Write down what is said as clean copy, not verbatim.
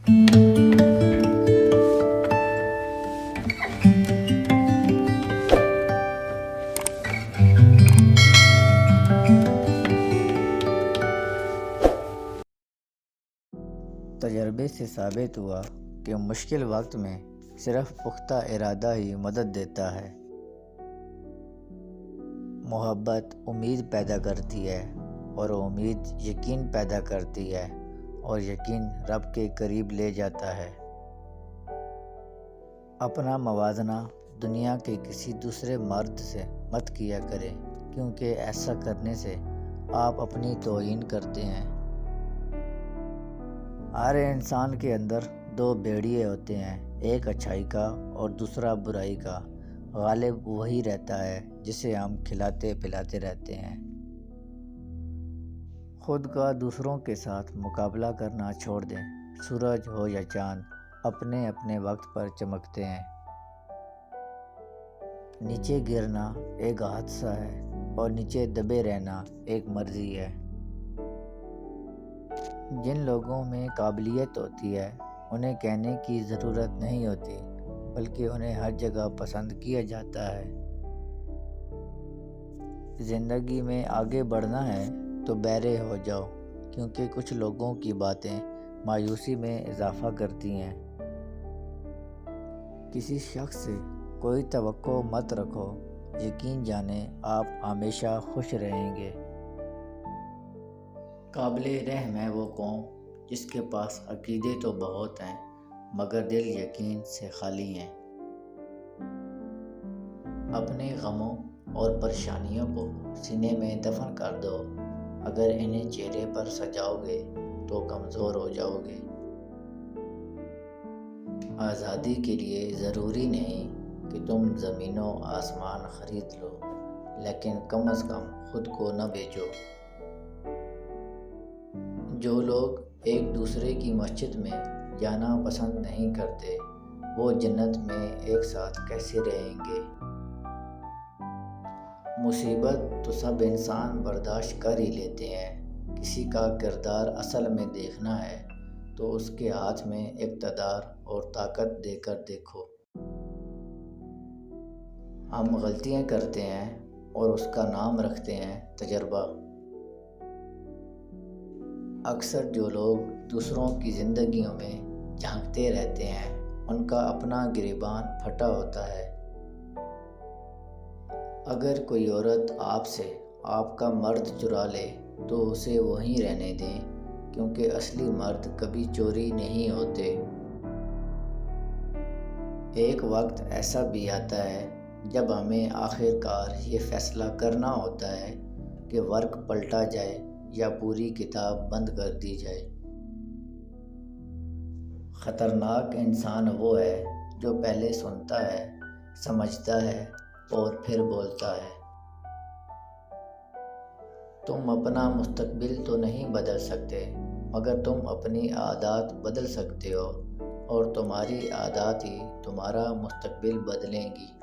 تجربے سے ثابت ہوا کہ مشکل وقت میں صرف پختہ ارادہ ہی مدد دیتا ہے۔ محبت امید پیدا کرتی ہے، اور امید یقین پیدا کرتی ہے، اور یقین رب کے قریب لے جاتا ہے۔ اپنا موازنہ دنیا کے کسی دوسرے مرد سے مت کیا کریں، کیونکہ ایسا کرنے سے آپ اپنی توہین کرتے ہیں۔ ہر انسان کے اندر دو بیڑیے ہوتے ہیں، ایک اچھائی کا اور دوسرا برائی کا۔ غالب وہی رہتا ہے جسے ہم کھلاتے پلاتے رہتے ہیں۔ خود کا دوسروں کے ساتھ مقابلہ کرنا چھوڑ دیں۔ سورج ہو یا چاند، اپنے اپنے وقت پر چمکتے ہیں۔ نیچے گرنا ایک حادثہ ہے، اور نیچے دبے رہنا ایک مرضی ہے۔ جن لوگوں میں قابلیت ہوتی ہے انہیں کہنے کی ضرورت نہیں ہوتی، بلکہ انہیں ہر جگہ پسند کیا جاتا ہے۔ زندگی میں آگے بڑھنا ہے تو بہرے ہو جاؤ، کیونکہ کچھ لوگوں کی باتیں مایوسی میں اضافہ کرتی ہیں۔ کسی شخص سے کوئی توقع مت رکھو، یقین جانیں آپ ہمیشہ خوش رہیں گے۔ قابل رحم ہے وہ قوم جس کے پاس عقیدے تو بہت ہیں، مگر دل یقین سے خالی ہیں۔ اپنے غموں اور پریشانیوں کو سینے میں دفن کر دو، اگر انہیں چہرے پر سجاؤ گے تو کمزور ہو جاؤ گے۔ آزادی کے لیے ضروری نہیں کہ تم زمین و آسمان خرید لو، لیکن کم از کم خود کو نہ بیچو۔ جو لوگ ایک دوسرے کی مسجد میں جانا پسند نہیں کرتے، وہ جنت میں ایک ساتھ کیسے رہیں گے؟ مصیبت تو سب انسان برداشت کر ہی لیتے ہیں۔ کسی کا کردار اصل میں دیکھنا ہے تو اس کے ہاتھ میں اقتدار اور طاقت دے کر دیکھو۔ ہم غلطیاں کرتے ہیں اور اس کا نام رکھتے ہیں تجربہ۔ اکثر جو لوگ دوسروں کی زندگیوں میں جھانکتے رہتے ہیں، ان کا اپنا گریبان پھٹا ہوتا ہے۔ اگر کوئی عورت آپ سے آپ کا مرد چرا لے تو اسے وہیں رہنے دیں، کیونکہ اصلی مرد کبھی چوری نہیں ہوتے۔ ایک وقت ایسا بھی آتا ہے جب ہمیں آخر کار یہ فیصلہ کرنا ہوتا ہے کہ ورق پلٹا جائے یا پوری کتاب بند کر دی جائے۔ خطرناک انسان وہ ہے جو پہلے سنتا ہے، سمجھتا ہے اور پھر بولتا ہے۔ تم اپنا مستقبل تو نہیں بدل سکتے، مگر تم اپنی عادات بدل سکتے ہو، اور تمہاری عادات ہی تمہارا مستقبل بدلیں گی۔